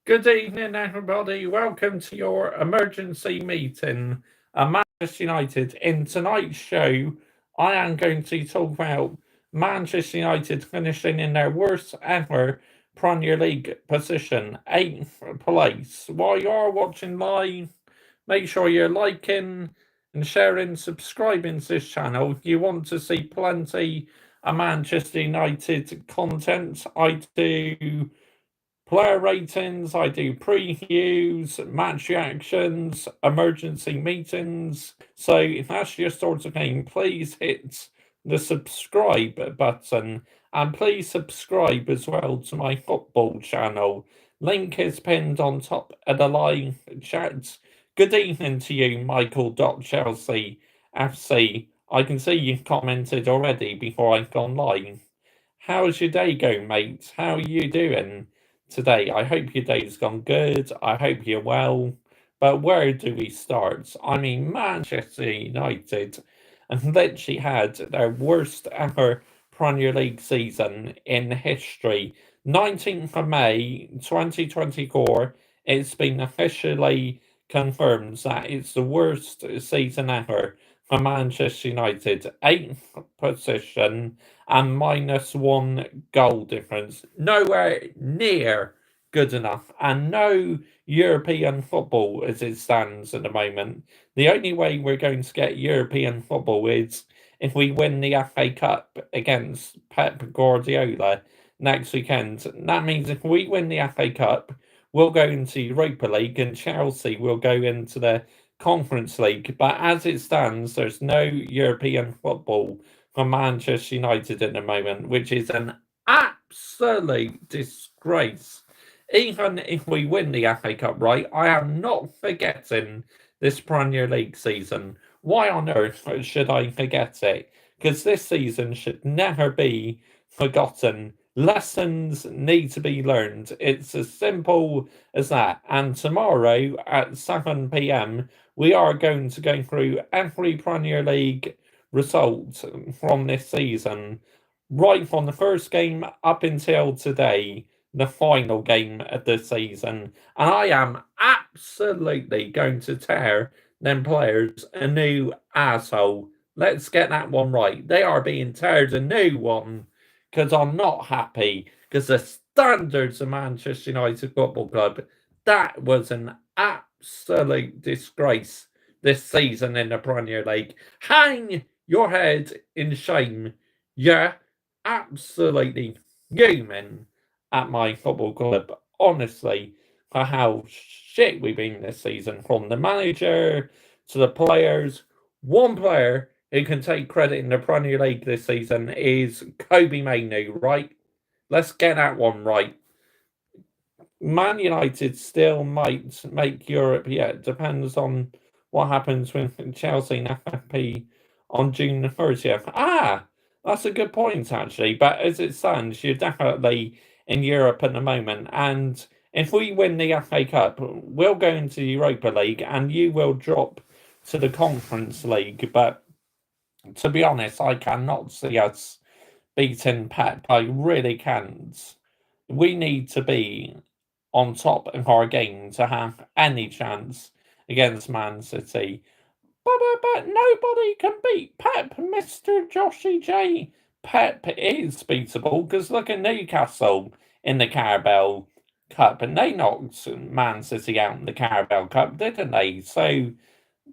Good evening, everybody. Welcome to your emergency meeting at Manchester United. In tonight's show, I am going to talk about Manchester United finishing in their worst ever Premier League position, 8th place. While you are watching live, make sure you're liking and sharing, subscribing to this channel. If you want to see plenty of Manchester United content, I do player ratings, I do previews, match reactions, emergency meetings. So if that's your sort of thing, please hit the subscribe button and please subscribe as well to my football channel. Link is pinned on top of the live chat. Good evening to you, Michael.Chelsea FC. I can see you've commented already before I've gone live. How's your day going, mate? How are you doing today? I hope your day's gone good. I hope you're well. But where do we start? I mean, Manchester United literally had their worst ever Premier League season in history. 19th of May 2024, it's been officially confirmed that it's the worst season ever for Manchester United. 8th position and -1 goal difference. Nowhere near good enough, and no European football as it stands at the moment. The only way we're going to get European football is if we win the FA Cup against Pep Guardiola next weekend. That means if we win the FA Cup, we'll go into Europa League and Chelsea will go into the Conference League. But as it stands, there's no European football for Manchester United at the moment, which is an absolute disgrace. Even if we win the FA Cup, right, I am not forgetting this Premier League season. Why on earth should I forget it? Because this season should never be forgotten. Lessons need to be learned. It's as simple as that. And tomorrow at 7 p.m., we are going to go through every Premier League result from this season, right from the first game up until today, the final game of the season. And I am absolutely going to tear them players a new asshole. Let's get that one right. They are being teared a new one because I'm not happy because the standards of Manchester United Football Club, that was an absolute disgrace this season in the Premier League. Hang your head in shame. Yeah, absolutely fuming at my football club, honestly, for how shit we've been this season, from the manager to the players. One player who can take credit in the Premier League this season is Kobbie Mainoo, right? Let's get that one right. Man United still might make Europe yet. Depends on what happens with Chelsea and FFP on June the 30th. That's a good point, actually. But as it stands, you're definitely in Europe at the moment. And if we win the FA Cup, we'll go into the Europa League and you will drop to the Conference League. But to be honest, I cannot see us beating Pep. I really can't. We need to be on top of our game to have any chance against Man City. But nobody can beat Pep, Mr. Joshy J. Pep is beatable because look at Newcastle in the Carabao Cup and they knocked Man City out in the Carabao Cup, didn't they? So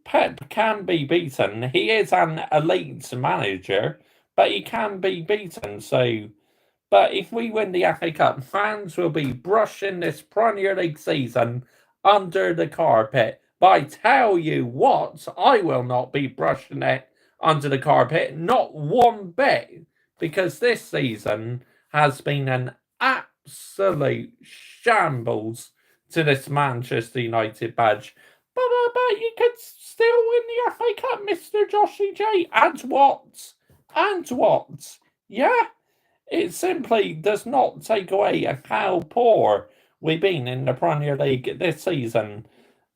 Pep can be beaten. He is an elite manager, but he can be beaten. So, but if we win the FA Cup, fans will be brushing this Premier League season under the carpet. But I tell you what, I will not be brushing it under the carpet, not one bit, because this season has been an absolute shambles to this Manchester United badge. But you could still win the FA Cup, Mr. Joshy J. And what? And what? Yeah? It simply does not take away how poor we've been in the Premier League this season.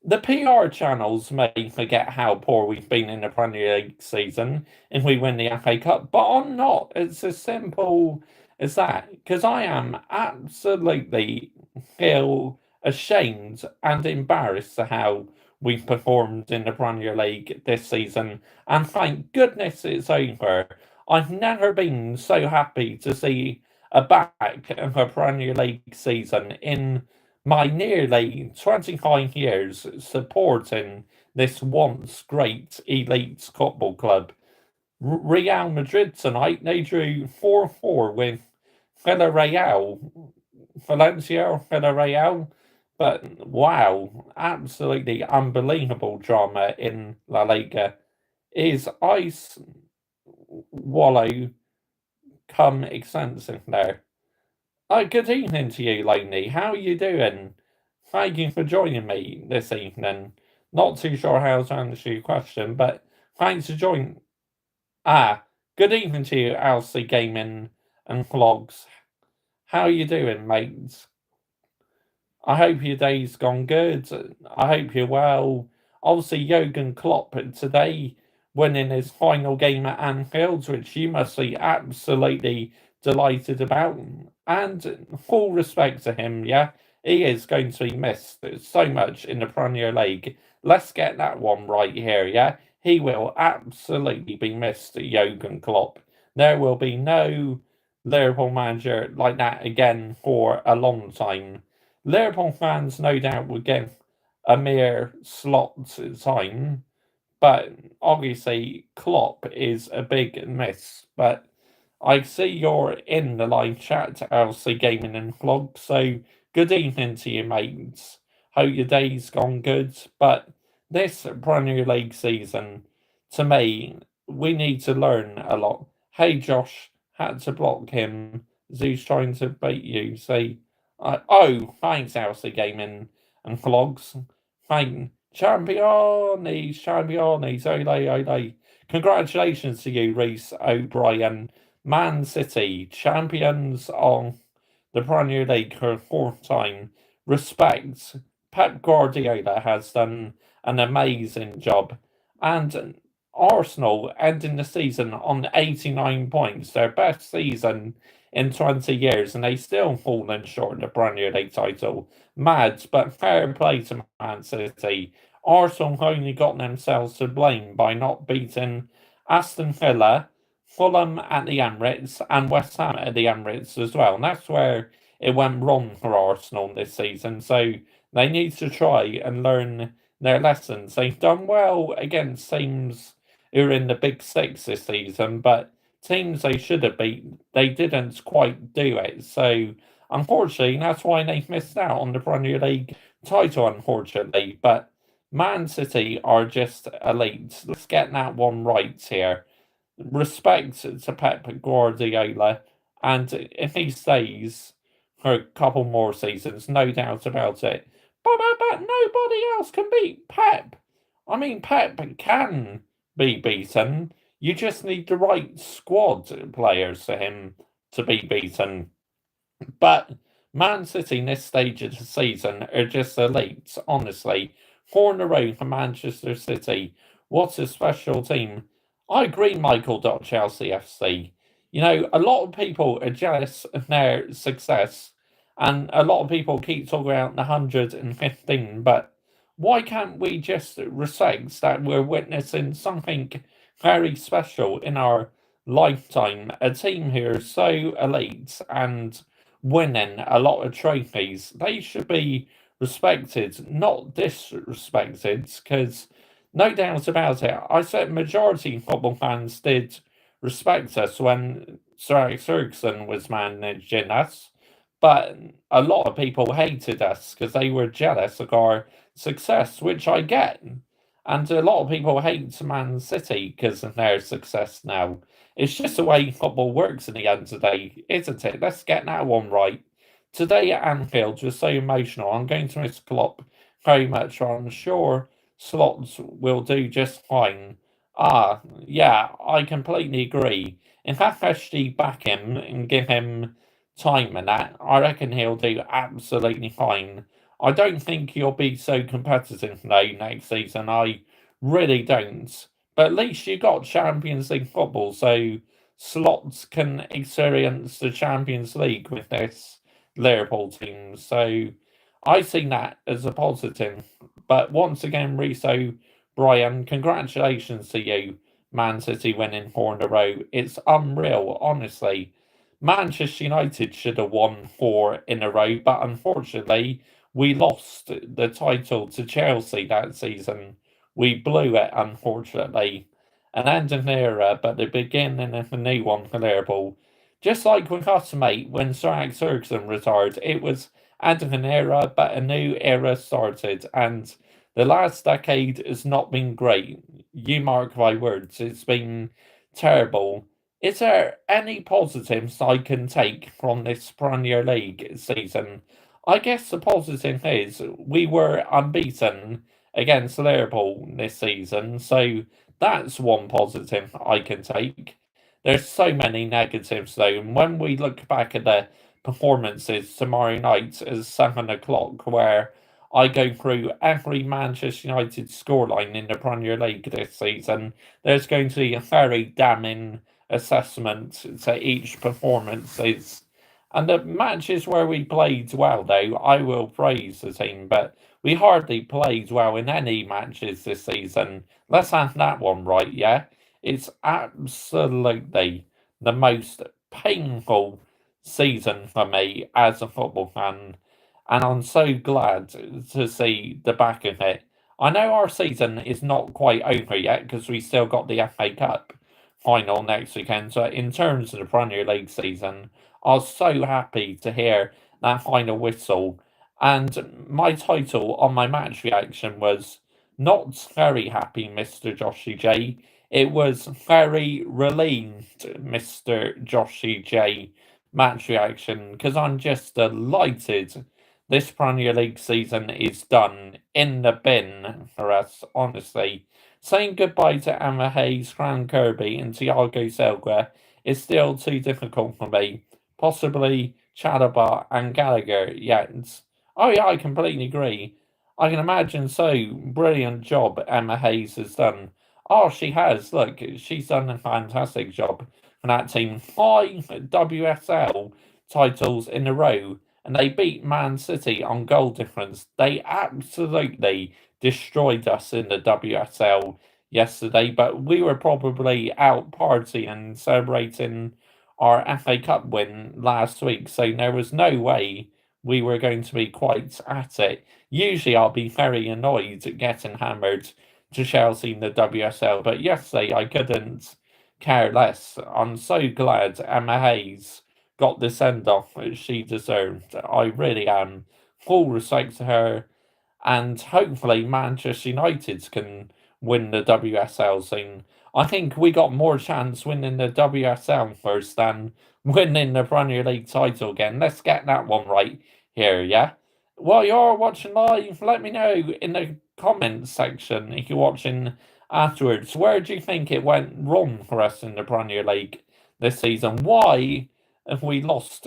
The PR channels may forget how poor we've been in the Premier League season if we win the FA Cup, but I'm not. It's as simple as that. Because I am absolutely feel ashamed and embarrassed at how we've performed in the Premier League this season, and thank goodness it's over. I've never been so happy to see a back of a Premier League season in my nearly 25 years supporting this once great elite football club. Real Madrid tonight, they drew 4-4 with Villarreal, Villarreal. But wow, absolutely unbelievable drama in La Liga. Is Ice Wallow come extensive there? Good evening to you, Loney. How are you doing? Thank you for joining me this evening. Not too sure how to answer your question, but thanks for joining. Good evening to you, Alcy Gaming and Vlogs. How are you doing, mates? I hope your day's gone good. I hope you're well. Obviously, Jurgen Klopp today winning his final game at Anfield, which you must be absolutely delighted about. And full respect to him, yeah, he is going to be missed so much in the Premier League. Let's get that one right here, yeah. He will absolutely be missed, Jurgen Klopp. There will be no Liverpool manager like that again for a long time. Liverpool fans no doubt would give a mere slot time, but obviously Klopp is a big miss. But I see you're in the live chat, LC Gaming and Vlog, so good evening to you, mates. Hope your day's gone good. But this Premier League season, to me, we need to learn a lot. Hey, Josh, had to block him. Zeus trying to bait you. Say, oh, thanks, LC Gaming and Vlogs. Thank Champions, ole. Congratulations to you, Reese O'Brien. Man City, champions of the Premier League for a fourth time. Respect. Pep Guardiola has done an amazing job. And Arsenal ending the season on 89 points, their best season in 20 years, and they still fallen short of the Premier League title. Mad, but fair play to Man City. Arsenal only got themselves to blame by not beating Aston Villa, Fulham at the Emirates, and West Ham at the Emirates as well. And that's where it went wrong for Arsenal this season. So they need to try and learn their lessons. They've done well against teams who are in the big six this season, but teams they should have beat, they didn't quite do it. So unfortunately, that's why they've missed out on the Premier League title, unfortunately. But Man City are just elite. Let's get that one right here. Respect to Pep Guardiola, and if he stays for a couple more seasons, no doubt about it. But nobody else can beat Pep. I mean, Pep can be beaten. You just need the right squad players for him to be beaten. But Man City in this stage of the season are just elite, honestly. 4 in a row for Manchester City. What a special team. I agree, Michael. Chelsea FC. You know, a lot of people are jealous of their success, and a lot of people keep talking about the 115, but why can't we just respect that we're witnessing something very special in our lifetime? A team who are so elite and winning a lot of trophies. They should be respected, not disrespected, because no doubt about it, I said majority of football fans did respect us when Sir Alex Ferguson was managing us, but a lot of people hated us because they were jealous of our success, which I get. And a lot of people hate Man City because of their success now. It's just the way football works in the end of the day, isn't it? Let's get that one right. Today at Anfield was so emotional. I'm going to miss Klopp very much. I'm sure Slots will do just fine. Yeah, I completely agree. If I actually back him and give him time and that, I reckon he'll do absolutely fine. I don't think he'll be so competitive though next season. I really don't. But at least you got Champions League football, so Slots can experience the Champions League with this Liverpool team. So I see that as a positive. But once again, Riso, Brian, congratulations to you. Man City winning 4 in a row. It's unreal, honestly. Manchester United should have won 4 in a row, but unfortunately, we lost the title to Chelsea that season. We blew it, unfortunately. An end of an era, but the beginning of a new one for Liverpool. Just like with us, mate, when Sir Alex Ferguson retired, it was end of an era, but a new era started, and the last decade has not been great. You mark my words, it's been terrible. Is there any positives I can take from this Premier League season? I guess the positive is we were unbeaten against Liverpool this season, so that's one positive I can take. There's so many negatives though, and when we look back at the performances tomorrow night at 7 o'clock, where I go through every Manchester United scoreline in the Premier League this season, there's going to be a very damning assessment to each performances. And the matches where we played well, though, I will praise the team, but we hardly played well in any matches this season. Let's have that one right, yeah? It's absolutely the most painful season for me as a football fan, and I'm so glad to see the back of it. I know our season is not quite over yet because we still got the FA Cup final next weekend. So, in terms of the Premier League season, I was so happy to hear that final whistle. And my title on my match reaction was not very happy, Mr. Joshy J. It was very relieved, Mr. Joshy J. Match reaction, because I'm just delighted this Premier League season is done in the bin for us, honestly. Saying goodbye to Emma Hayes, Fran Kirby, and Thiago Silva is still too difficult for me. Possibly Chalobah and Gallagher, yet. Oh, yeah, I completely agree. I can imagine so brilliant job Emma Hayes has done. Oh, she has. Look, she's done a fantastic job for that team. 5 WSL titles in a row, and they beat Man City on goal difference. They absolutely destroyed us in the WSL yesterday, but we were probably out partying and celebrating our FA Cup win last week, so there was no way we were going to be quite at it. Usually, I'll be very annoyed at getting hammered to Chelsea in the WSL, but yesterday I couldn't care less. I'm so glad Emma Hayes got the send off she deserved. I really am. Full respect to her, and hopefully Manchester United can win the WSL soon. I think we got more chance winning the WSL first than winning the Premier League title again. Let's get that one right here, yeah? While you're watching live, let me know in the comments section if you're watching afterwards. Where do you think it went wrong for us in the Premier League this season? Why have we lost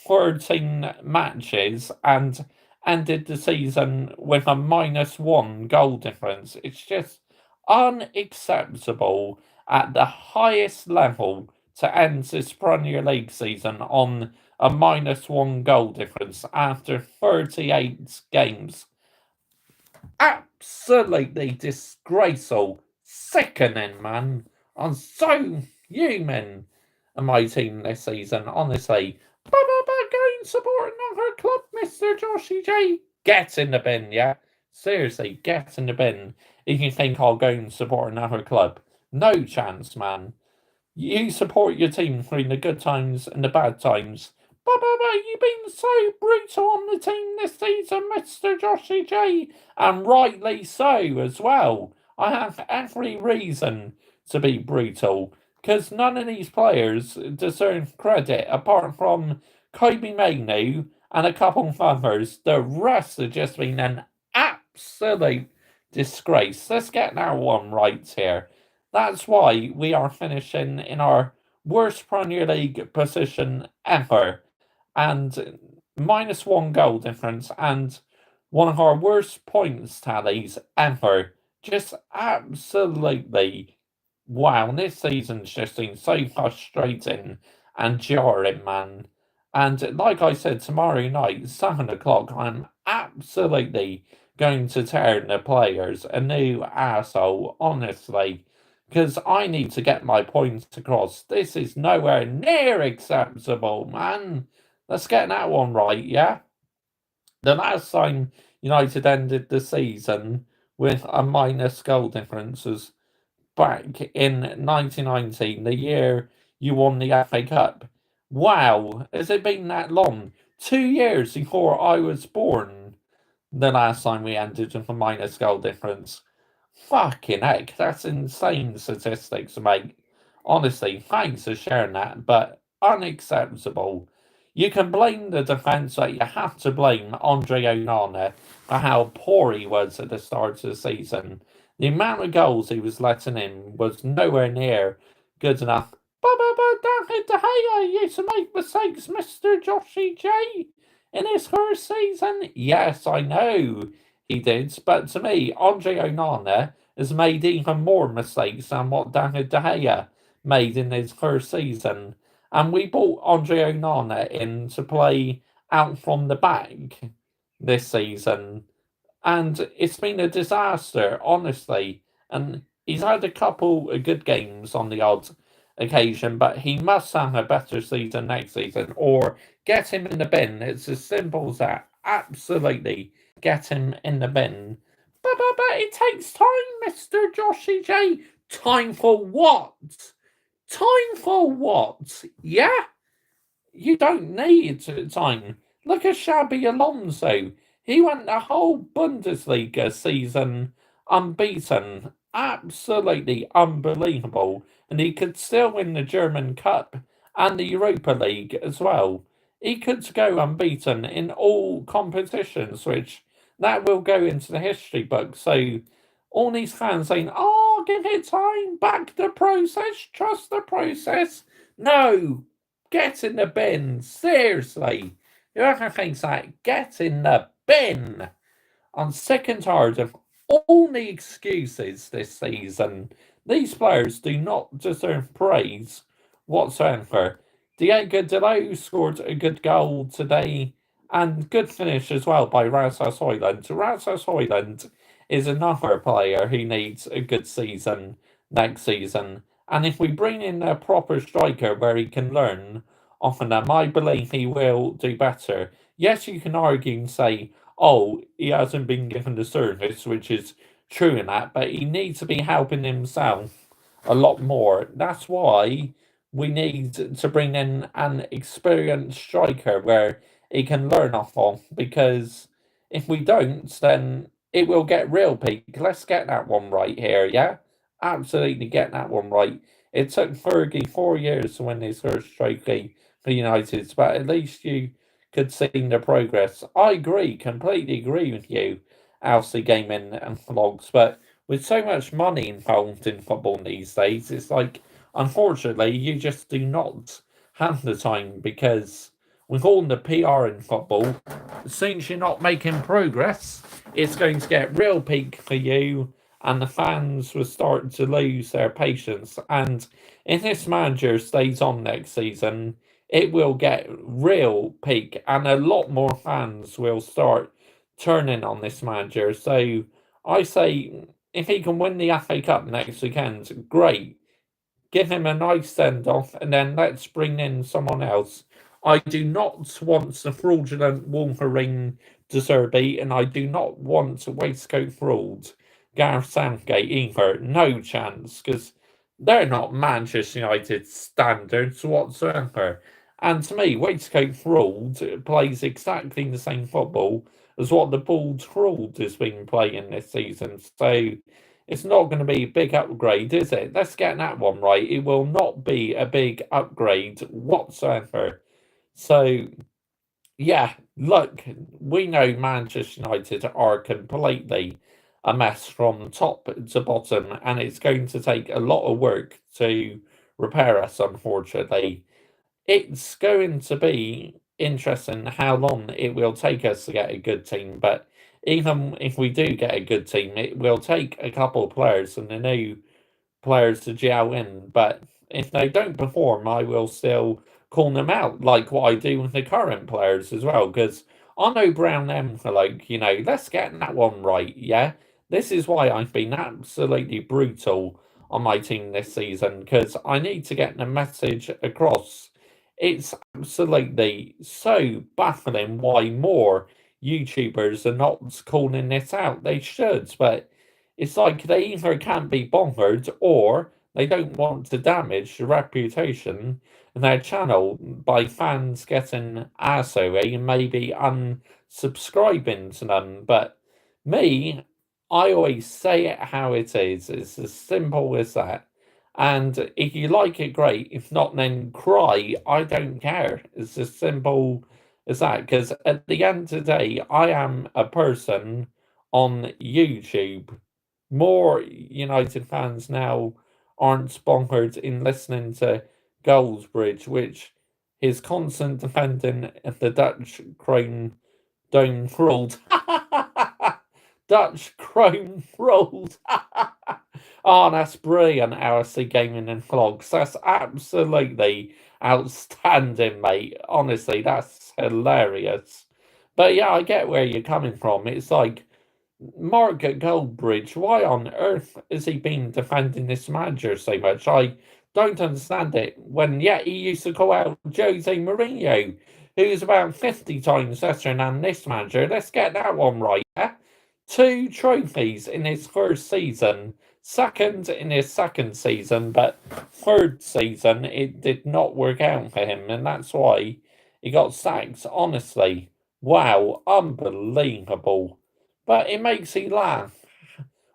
13 matches and ended the season with a -1 goal difference? It's just unacceptable at the highest level to end this Premier League season on a -1 goal difference after 38 games. Absolutely disgraceful. Sickening, man. I'm so human in my team this season, honestly. Going supporting another club, Mr. Joshy J. Get in the bin, yeah? Seriously, get in the bin if you think I'll go and support another club. No chance, man. You support your team through the good times and the bad times. You've been so brutal on the team this season, Mr. Joshy J. And rightly so as well. I have every reason to be brutal, because none of these players deserve credit apart from Kobe Mainu and a couple of others. The rest have just been an absolute disgrace. Let's get that one right here. That's why we are finishing in our worst Premier League position ever, and -1 goal difference, and one of our worst points tallies ever. Just absolutely wow. This season's just been so frustrating and jarring, man. And like I said, tomorrow night, 7 o'clock, I'm absolutely going to turn the players a new asshole, honestly. Because I need to get my point across. This is nowhere near acceptable, man. Let's get that one right, yeah? The last time United ended the season with a minus goal difference was back in 1919, the year you won the FA Cup. Wow, has it been that long? 2 years before I was born, the last time we ended with a minus goal difference. Fucking heck, that's insane statistics, mate. Honestly, thanks for sharing that, but unacceptable. You can blame the defence, but you have to blame Andre Onana for how poor he was at the start of the season. The amount of goals he was letting in was nowhere near good enough. But David De Gea used to make mistakes, Mr. Joshy J, in his first season. Yes, I know he did, but to me, Andre Onana has made even more mistakes than what David De Gea made in his first season. And we bought Andre Onana in to play out from the back this season. And it's been a disaster, honestly. And he's had a couple of good games on the odd occasion, but he must have a better season next season or get him in the bin. It's as simple as that. Absolutely get him in the bin. But it takes time, Mr. Joshy J. Time for what? Time for what? Yeah? You don't need time. Look at Xabi Alonso. He went the whole Bundesliga season unbeaten. Absolutely unbelievable. And he could still win the German Cup and the Europa League as well. He could go unbeaten in all competitions, which that will go into the history book. So all these fans saying, oh, give it time, back the process, trust the process. No, get in the bin. Seriously. Whoever thinks that, get in the bin. I'm sick and tired of all the excuses this season. These players do not deserve praise whatsoever. Diego Dalot scored a good goal today and good finish as well by Rasmus Højlund. Rasmus Højlund is another player who needs a good season next season. And if we bring in a proper striker where he can learn off of them, I believe he will do better. Yes, you can argue and say, oh, he hasn't been given the service, which is true in that, but he needs to be helping himself a lot more. That's why we need to bring in an experienced striker where he can learn off of, because if we don't, then it will get real peak. Let's get that one right here, yeah? Absolutely get that one right. It took Fergie 4 years to win his first trophy for United, but at least you could see the progress. I agree, completely agree with you, Alcy Gaming and Vlogs, but with so much money involved in football these days, it's like, unfortunately, you just do not have the time, because with all the PR in football, as soon as you're not making progress, it's going to get real peak for you, and the fans will start to lose their patience. And if this manager stays on next season, it will get real peak, and a lot more fans will start turning on this manager. So I say, if he can win the FA Cup next weekend, great. Give him a nice send off, and then let's bring in someone else. I do not want the fraudulent Wolverine De Zerbi, and I do not want waistcoat fraud Gareth Southgate either. No chance, because they're not Manchester United standards whatsoever. And to me, waistcoat fraud plays exactly the same football as what the Bald Fraud has been playing this season. So it's not going to be a big upgrade, is it? Let's get that one right. It will not be a big upgrade whatsoever. So, yeah, look, we know Manchester United are completely a mess from top to bottom, and it's going to take a lot of work to repair us, unfortunately. It's going to be interesting how long it will take us to get a good team, but even if we do get a good team, it will take a couple of players and the new players to gel in. But if they don't perform, I will still call them out, like what I do with the current players as well, because I know Brown M for let's get that one right, yeah? This is why I've been absolutely brutal on my team this season, because I need to get the message across. It's absolutely so baffling why more YouTubers are not calling this out. They should, but it's like they either can't be bothered or they don't want to damage the reputation of their channel by fans getting assoey and maybe unsubscribing to them. But me, I always say it how it is. It's as simple as that. And if you like it, great. If not, then cry. I don't care. It's as simple as that. Because at the end of the day, I am a person on YouTube. More United fans now aren't sponsored in listening to Goldsbridge, which his constant defending of the Dutch Crown Dome ruled. Dutch Chrome ruled. Oh, that's brilliant, RC Gaming and Vlogs. That's absolutely outstanding, mate. Honestly, that's hilarious. But yeah, I get where you're coming from. It's like, Mark Goldbridge, why on earth is he been defending this manager so much? I don't understand it. When, yeah, he used to call out Jose Mourinho, who's about 50 times better than this manager. Let's get that one right. Yeah? 2 trophies in his first season, second in his second season, but third season it did not work out for him, and that's why he got sacked. Honestly, wow, unbelievable. But it makes you laugh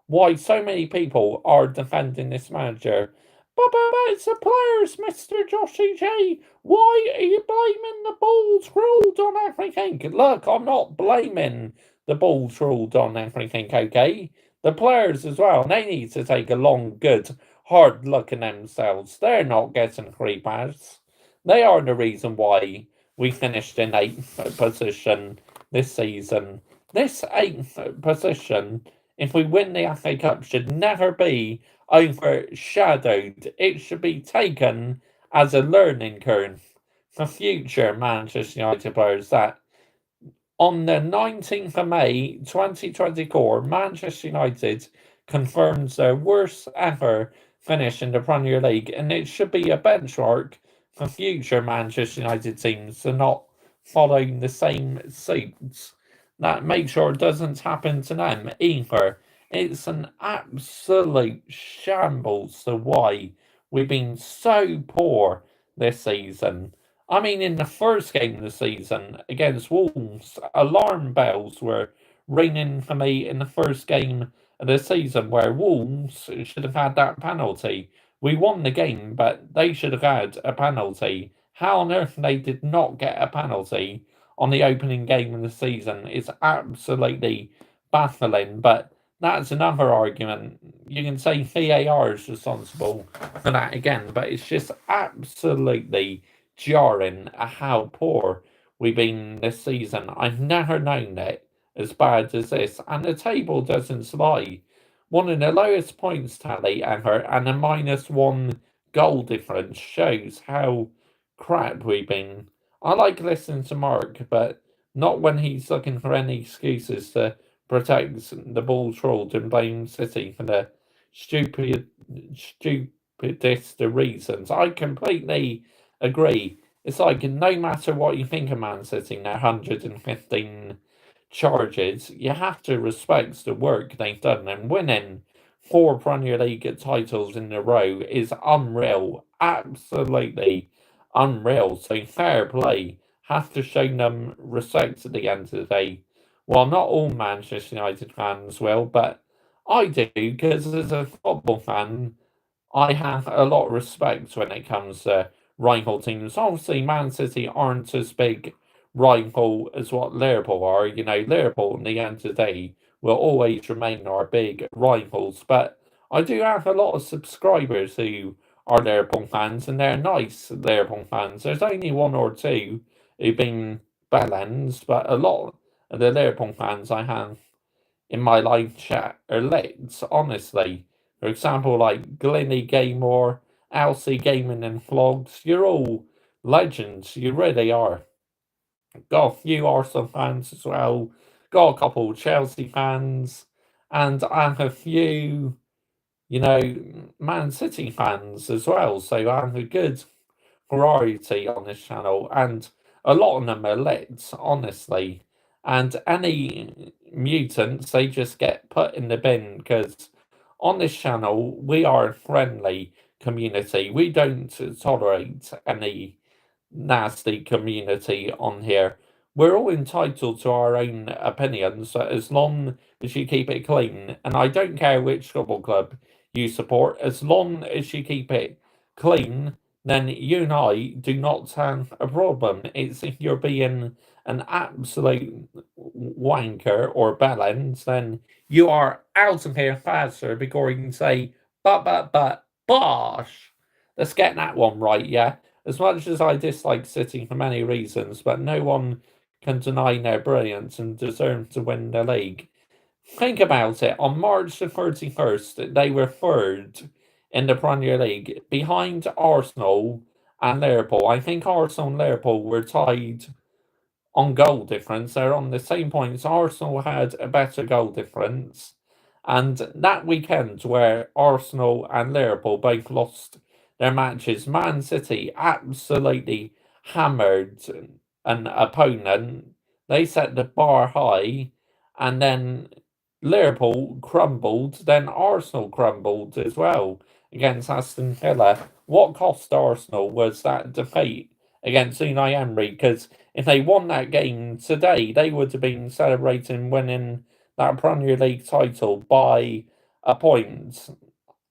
why so many people are defending this manager. But it's the players, Mr. Joshy J. Why are you blaming the balls ruled on everything? Look, I'm not blaming the balls ruled on everything, okay? The players as well, they need to take a long, good, hard look at themselves. They're not getting free pass. They are the reason why we finished in 8th position this season. This 8th position, if we win the FA Cup, should never be overshadowed. It should be taken as a learning curve for future Manchester United players that on the 19th of May 2024, Manchester United confirms their worst ever finish in the Premier League, and it should be a benchmark for future Manchester United teams to not follow the same suits. That make sure it doesn't happen to them either. It's an absolute shambles to why we've been so poor this season. I mean, in the first game of the season against Wolves, alarm bells were ringing for me in the first game of the season where Wolves should have had that penalty. We won the game, but they should have had a penalty. How on earth they did not get a penalty on the opening game of the season is absolutely baffling, but that's another argument. You can say VAR is responsible for that again, but it's just absolutely jarring at how poor we've been this season. I've never known it as bad as this, and the table doesn't lie. One of the lowest points tally ever, and a -1 goal difference shows how crap we've been. I like listening to Mark, but not when he's looking for any excuses to protect the ball's ruled and blame City for the stupidest reasons. I completely agree. It's like no matter what you think of Man City and their 115 charges, you have to respect the work they've done, and winning 4 Premier League titles in a row is unreal. Absolutely unreal. So fair play. Have to show them respect at the end of the day. Well, not all Manchester United fans will, but I do, because as a football fan, I have a lot of respect when it comes to rival teams. Obviously, Man City aren't as big rival as what Liverpool are. Liverpool, in the end of the day, will always remain our big rivals. But I do have a lot of subscribers who are Liverpool fans, and they're nice Liverpool fans. There's only one or two who've been bellends, but a lot of the Liverpool fans I have in my live chat are lit, honestly. For example, like Glenny Gaymore, Alcy Gaming and Vlogs, you're all legends, you really are. got a few Arsenal fans as well, got a couple of Chelsea fans, and I have a few, Man City fans as well. So I have a good variety on this channel, and a lot of them are lit, honestly. And any mutants, they just get put in the bin because on this channel we are a friendly community. We don't tolerate any nasty community on here. We're all entitled to our own opinions as long as you keep it clean. And I don't care which football club you support, as long as you keep it clean, then you and I do not have a problem. It's if you're being an absolute wanker or bellend, then you are out of here faster before you can say, bosh. Let's get that one right, yeah? As much as I dislike City for many reasons, but no one can deny their brilliance and deserve to win the league. Think about it. On March the 31st, they were third in the Premier League, behind Arsenal and Liverpool. I think Arsenal and Liverpool were tied on goal difference. They're on the same points. Arsenal had a better goal difference. And that weekend, where Arsenal and Liverpool both lost their matches, Man City absolutely hammered an opponent. They set the bar high, and then Liverpool crumbled, then Arsenal crumbled as well against Aston Villa. What cost Arsenal was that defeat against Unai Emery, because if they won that game today, they would have been celebrating winning that Premier League title by a point.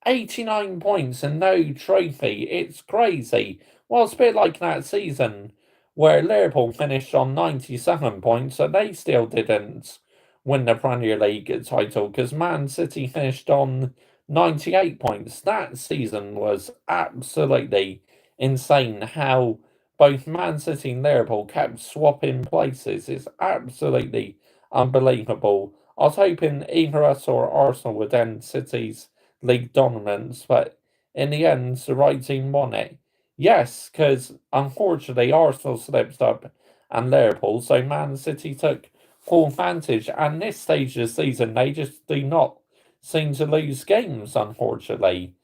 89 points and no trophy. It's crazy. Well, it's a bit like that season where Liverpool finished on 97 points and they still didn't win the Premier League title because Man City finished on 98 points. That season was absolutely insane how both Man City and Liverpool kept swapping places. It's absolutely unbelievable. I was hoping either us or Arsenal would end City's league dominance, but in the end, the right team won it. Yes, because unfortunately Arsenal slipped up and Liverpool, so Man City took full advantage. And this stage of the season, they just do not seem to lose games, unfortunately.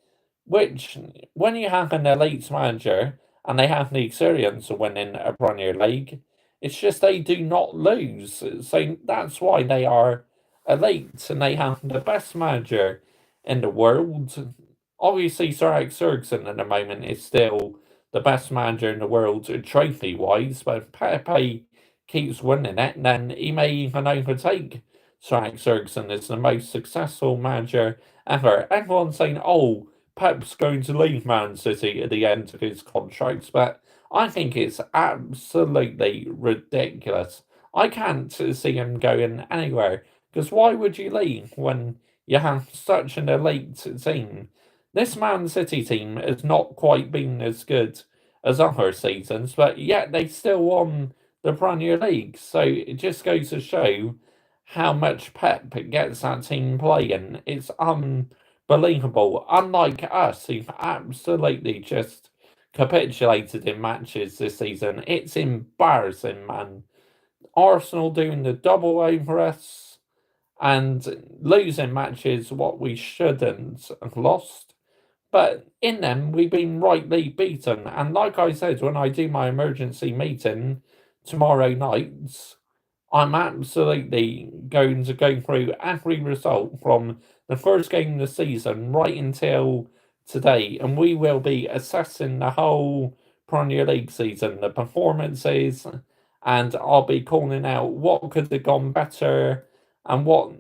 Which, when you have an elite manager and they have the experience of winning a Premier League, it's just they do not lose. So that's why they are elite and they have the best manager in the world. Obviously, Sir Alex Ferguson at the moment is still the best manager in the world trophy wise, but if Pepe keeps winning it, then he may even overtake Sir Alex Ferguson as the most successful manager ever. Everyone's saying, oh, Pep's going to leave Man City at the end of his contract, but I think it's absolutely ridiculous. I can't see him going anywhere because why would you leave when you have such an elite team? This Man City team has not quite been as good as other seasons, but yet they still won the Premier League. So it just goes to show how much Pep gets that team playing. It's unbelievable. Unlike us, who've absolutely just capitulated in matches this season. It's embarrassing, man. Arsenal doing the double over us and losing matches what we shouldn't have lost. But in them, we've been rightly beaten. And like I said, when I do my emergency meeting tomorrow night, I'm absolutely going to go through every result from the first game of the season right until today, and we will be assessing the whole Premier League season, the performances, and I'll be calling out what could have gone better and what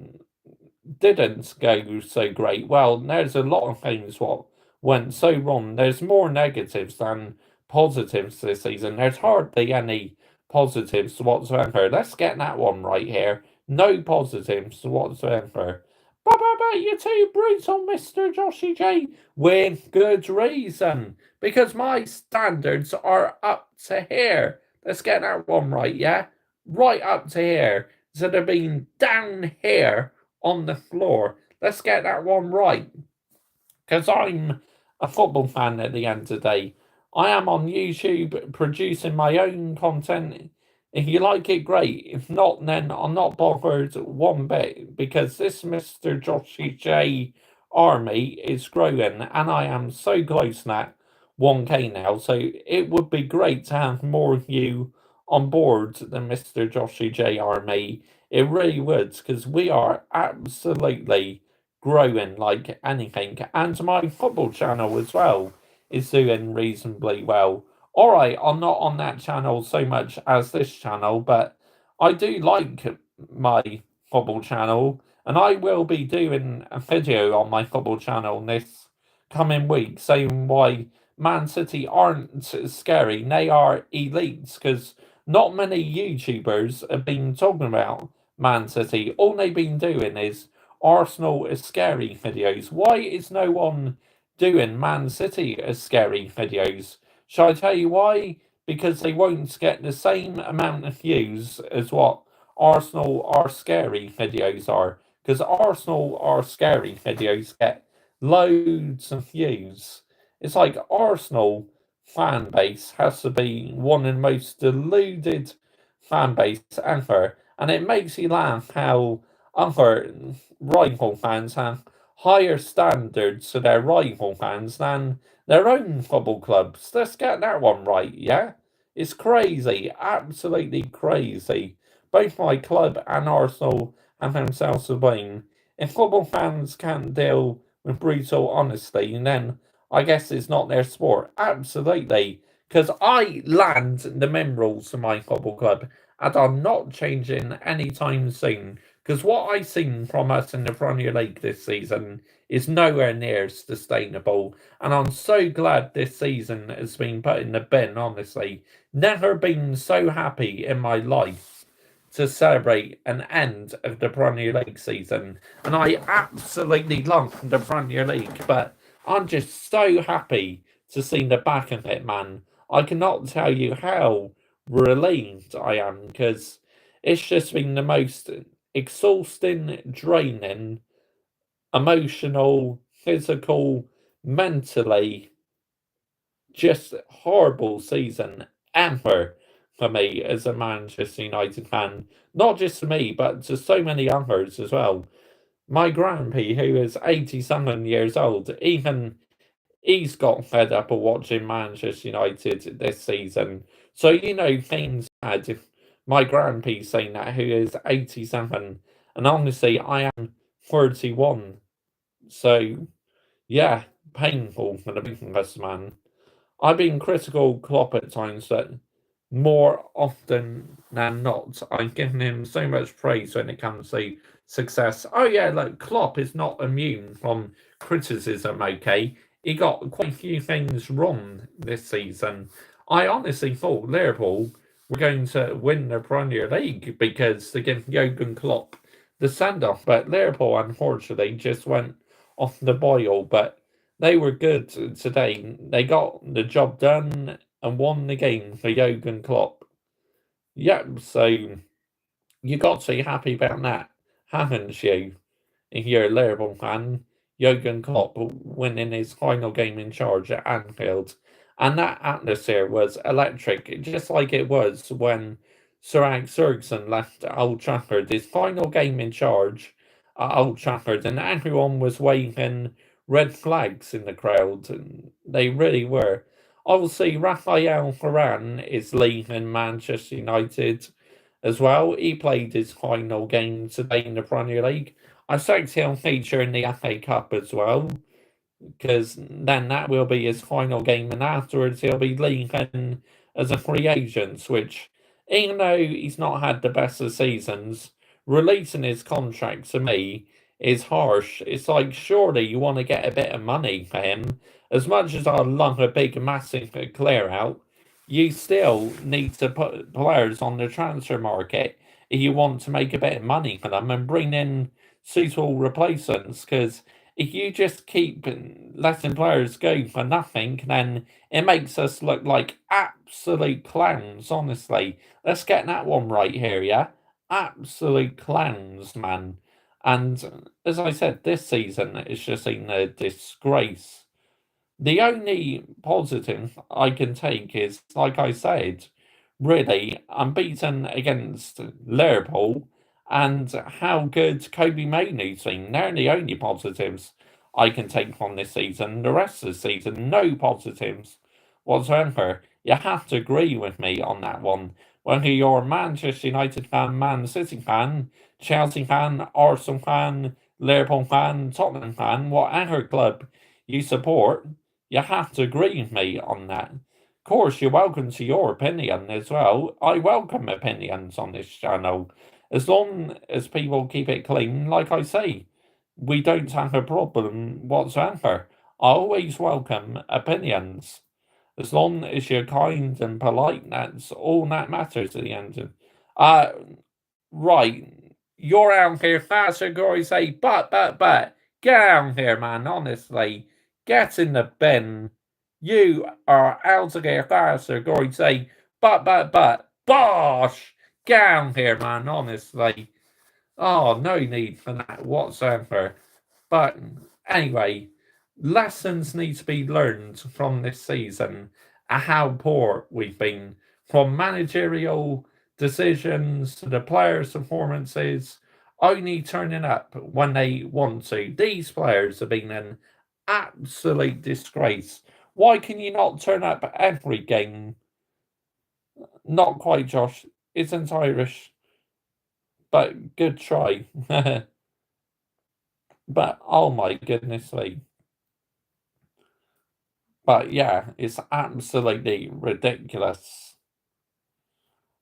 didn't go so great. Well, there's a lot of things what went so wrong. There's more negatives than positives this season. There's hardly any positives whatsoever. Let's get that one right here. No positives whatsoever. But you're too brutal, Mr. Joshy J. With good reason. Because my standards are up to here. Let's get that one right, yeah? Right up to here. Instead of being down here on the floor. Let's get that one right. Because I'm a football fan at the end of the day. I am on YouTube producing my own content If you like it, great. If not, then I'm not bothered one bit because this Mr. Joshy J army is growing and I am so close to that 1K now. So it would be great to have more of you on board the Mr. Joshy J army. It really would because we are absolutely growing like anything. And my football channel as well is doing reasonably well. All right, I'm not on that channel so much as this channel, but I do like my football channel, and I will be doing a video on my football channel this coming week saying why Man City aren't scary, they are elites, because not many YouTubers have been talking about Man City. All they've been doing is Arsenal is scary videos. Why is no one doing Man City as scary videos? Shall I tell you why? Because they won't get the same amount of views as what Arsenal are scary videos are. Because Arsenal are scary videos get loads of views. It's like Arsenal fan base has to be one of the most deluded fan base ever. And it makes you laugh how other rival fans have higher standards to their rival fans than their own football clubs. Let's get that one right, yeah? It's crazy, absolutely crazy. Both my club and Arsenal have themselves to blame. If football fans can't deal with brutal honesty, then I guess it's not their sport. Absolutely. Because I land the minerals to my football club, and I'm not changing anytime soon. Because what I've seen from us in the Premier League this season is nowhere near sustainable. And I'm so glad this season has been put in the bin, honestly. Never been so happy in my life to celebrate an end of the Premier League season. And I absolutely love the Premier League, but I'm just so happy to see the back of it, man. I cannot tell you how relieved I am because it's just been the most exhausting, draining, emotional, physical, mentally, just horrible season ever for me as a Manchester United fan. Not just to me, but to so many others as well. My grandpa, who is 87 years old, even he's got fed up of watching Manchester United this season. So, things bad if my grandpa's saying that, who is 87. And honestly, I am 31. So, yeah, painful for the business man. I've been critical Klopp at times, but more often than not, I've given him so much praise when it comes to success. Oh yeah, look, Klopp is not immune from criticism, okay? He got quite a few things wrong this season. I honestly thought Liverpool were going to win the Premier League because they give Jurgen Klopp the send-off, but Liverpool unfortunately just went off the boil, but they were good today. They got the job done and won the game for Jurgen Klopp. Yep, so you got to be happy about that, haven't you? If you're a Liverpool fan, Jurgen Klopp winning his final game in charge at Anfield. And that atmosphere was electric, just like it was when Sir Alex Ferguson left Old Trafford, his final game in charge at Old Trafford, and everyone was waving red flags in the crowd. And they really were. Obviously, Rafael Varane is leaving Manchester United as well. He played his final game today in the Premier League. I expect he'll feature in the FA Cup as well, because then that will be his final game, and afterwards he'll be leaving as a free agent, which, even though he's not had the best of seasons, releasing his contract to me is harsh. It's like, surely you want to get a bit of money for him. As much as I love a big, massive clear out, you still need to put players on the transfer market if you want to make a bit of money for them and bring in suitable replacements, because if you just keep letting players go for nothing, then it makes us look like absolute clowns, honestly. Let's get that one right here, yeah? Absolute clowns, man. And as I said, this season it's just been a disgrace. The only positive I can take is, like I said, really unbeaten against Liverpool, and how good Kobe Mainoo's been. They're the only positives I can take from this season. The rest of the season, no positives whatsoever. You have to agree with me on that one. Whether you're a Manchester United fan, Man City fan, Chelsea fan, Arsenal fan, Liverpool fan, Tottenham fan, whatever club you support, you have to agree with me on that. Of course, you're welcome to your opinion as well. I welcome opinions on this channel. As long as people keep it clean, like I say, we don't have a problem whatsoever. I always welcome opinions. As long as you're kind and polite, that's all that matters at the end of. Uh, right. You're out here faster, Gory say, but. Get out here, man, honestly. Get in the bin. You are out of here faster, Gory say, but. Bosh! Get out here, man, honestly. Oh, no need for that whatsoever. But anyway, lessons need to be learned from this season and how poor we've been, from managerial decisions to the players' performances, only turning up when they want to. These players have been an absolute disgrace. Why can you not turn up every game? Not quite, Josh. Isn't Irish, but good try. But oh my goodness me. But yeah, it's absolutely ridiculous.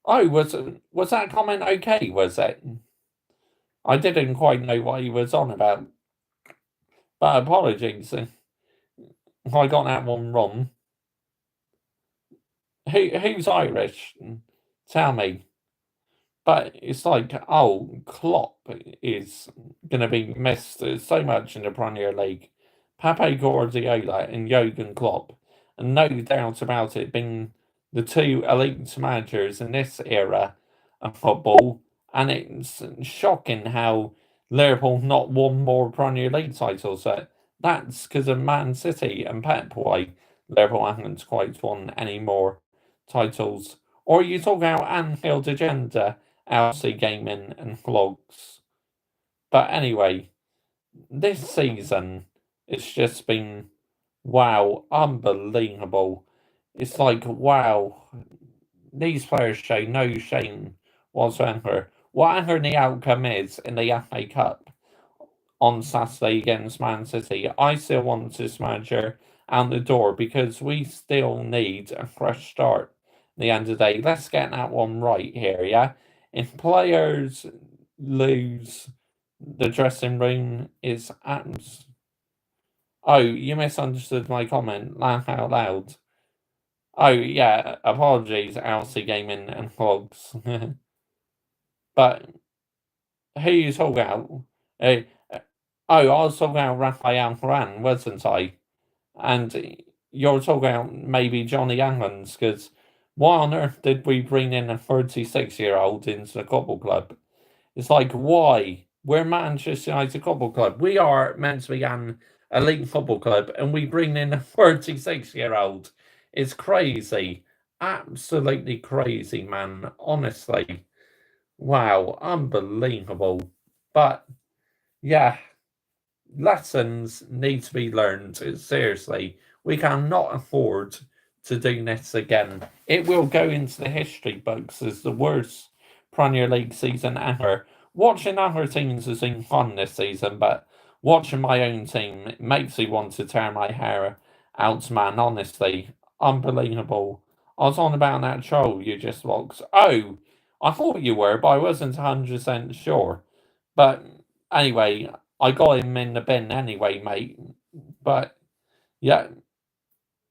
Oh, was that comment okay, was it? I didn't quite know what he was on about. But apologies if I got that one wrong. Who's Irish? Tell me. But it's like, oh, Klopp is going to be missed so much in the Premier League. Pepe Guardiola and Jurgen Klopp, and no doubt about it, being the two elite managers in this era of football. And it's shocking how Liverpool not won more Premier League titles. That's because of Man City and Pep. Why Liverpool haven't quite won any more titles. Or you talk about Anfield agenda, LC Gaming and vlogs. But anyway, this season it's just been wow, unbelievable. It's like wow, these players show no shame whatsoever. Whatever the outcome is in the FA Cup on Saturday against Man City, I still want this manager out the door because we still need a fresh start at the end of the day. Let's get that one right here, yeah? If players lose, the dressing room is abs. Oh, you misunderstood my comment. Laugh out loud. Oh, yeah, apologies, LC Gaming and Vlogs. But who you talking about? Uh, oh, I was talking about Raphael Varane, wasn't I? And you're talking about maybe Johnny Evans, because why on earth did we bring in a 36-year-old into the football club? It's like, why? We're Manchester United Football Club. We are meant to be an elite football club, and we bring in a 36-year-old. It's crazy. Absolutely crazy, man. Honestly. Wow. Unbelievable. But, yeah, lessons need to be learned. Seriously. We cannot afford to do this again. It will go into the history books as the worst Premier League season ever. Watching other teams has been fun this season, but watching my own team it makes me want to tear my hair out, man. Honestly, unbelievable. I was on about that troll you just watched. Oh, I thought you were, but I wasn't 100% sure. But anyway, I got him in the bin anyway, mate. But yeah,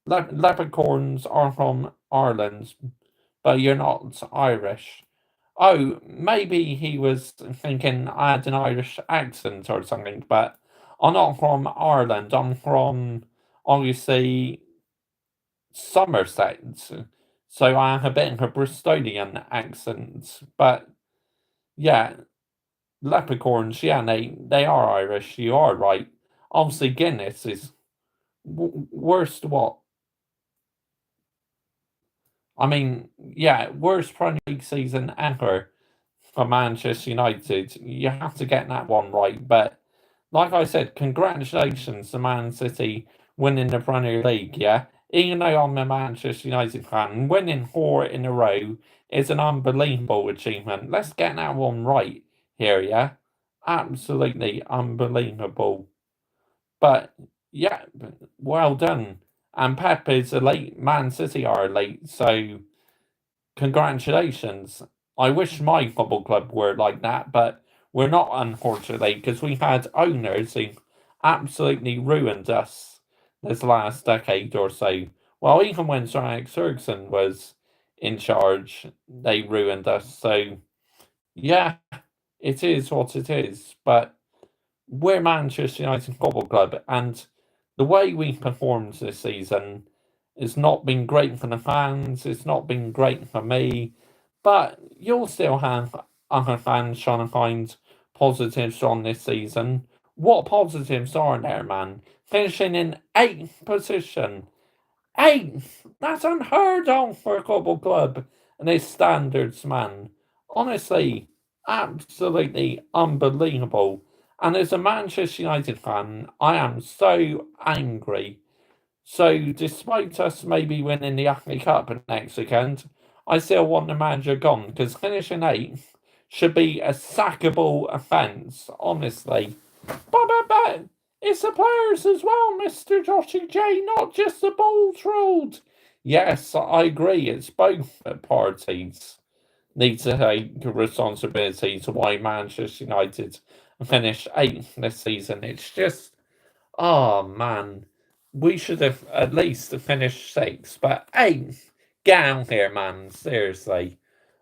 leprechauns are from Ireland, but you're not Irish. Oh, maybe he was thinking I had an Irish accent or something, but I'm not from Ireland. I'm from, obviously, Somerset. So I have a bit of a Bristolian accent. But yeah, leprechauns, yeah, they are Irish. You are right. Obviously, Guinness is worst what? I mean, yeah, worst Premier League season ever for Manchester United. You have to get that one right. But like I said, congratulations to Man City winning the Premier League, yeah? Even though I'm a Manchester United fan, winning 4 in a row is an unbelievable achievement. Let's get that one right here, yeah? Absolutely unbelievable. But yeah, well done. And Pep is elite. Man City are elite. So congratulations. I wish my football club were like that, but we're not, unfortunately, because we had owners who absolutely ruined us this last decade or so. Well, even when Sir Alex Ferguson was in charge, they ruined us. So, yeah, it is what it is. But we're Manchester United Football Club, and the way we performed this season has not been great for the fans. It's not been great for me, but you'll still have other fans trying to find positives on this season. What positives are there, man? Finishing in 8th position. 8th! That's unheard of for a football club and its standards, man. Honestly, absolutely unbelievable. And as a Manchester United fan, I am so angry. So, despite us maybe winning the FA Cup next weekend, I still want the manager gone because finishing 8th should be a sackable offence, honestly. But it's the players as well, Mr. Joshy J, not just the balls ruled. Yes, I agree. It's both parties need to take responsibility to why Manchester United finished 8th this season. It's just, oh man, we should have at least finished 6th, but 8th, get out here, man, seriously.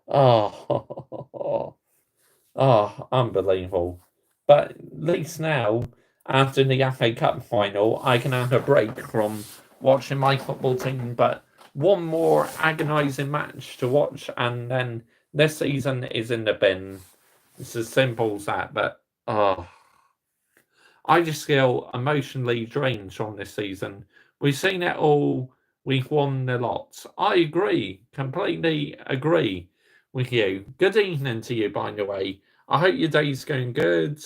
Oh, oh, unbelievable. But at least now, after the FA Cup final, I can have a break from watching my football team. But one more agonising match to watch, and then this season is in the bin. It's as simple as that. But oh, I just feel emotionally drained from this season. We've seen it all. We've won a lot. I agree. Completely agree with you. Good evening to you, by the way. I hope your day's going good.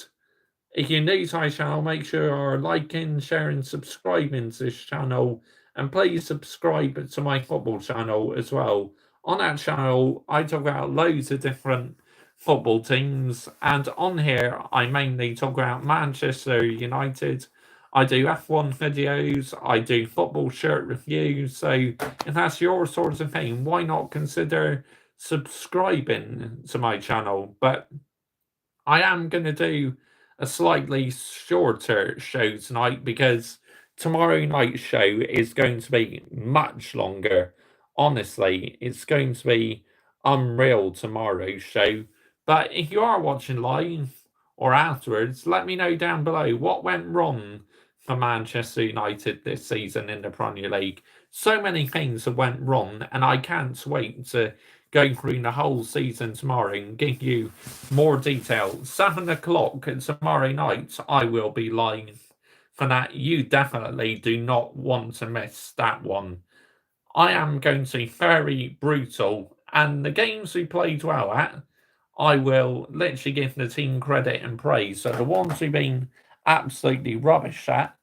If you're new to our channel, make sure you're liking, sharing, subscribing to this channel. And please subscribe to my football channel as well. On that channel, I talk about loads of different football teams. And on here, I mainly talk about Manchester United. I do F1 videos. I do football shirt reviews. So if that's your sort of thing, why not consider subscribing to my channel? But I am going to do a slightly shorter show tonight because tomorrow night's show is going to be much longer. Honestly, it's going to be unreal tomorrow's show. But if you are watching live or afterwards, let me know down below what went wrong for Manchester United this season in the Premier League. So many things have went wrong, and I can't wait to go through the whole season tomorrow and give you more detail. 7 o'clock tomorrow night, I will be live for that. You definitely do not want to miss that one. I am going to be very brutal, and the games we played well at, I will literally give the team credit and praise. So the ones who've been absolutely rubbish at,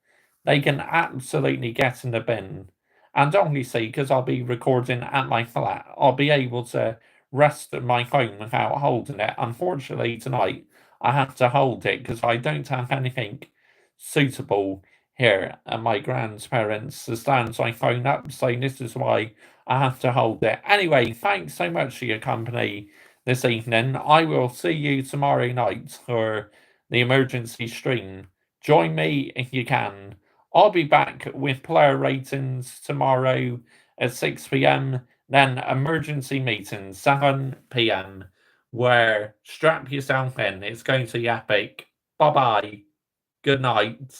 they can absolutely get in the bin. And obviously, because I'll be recording at my flat, I'll be able to rest my phone without holding it. Unfortunately, tonight, I have to hold it because I don't have anything suitable here at my grandparents to stand my phone up. So this is why I have to hold it. Anyway, thanks so much for your company this evening. I will see you tomorrow night for the emergency stream. Join me if you can. I'll be back with player ratings tomorrow at 6 p.m. Then emergency meeting 7 p.m. where strap yourself in. It's going to be epic. Bye bye. Good night.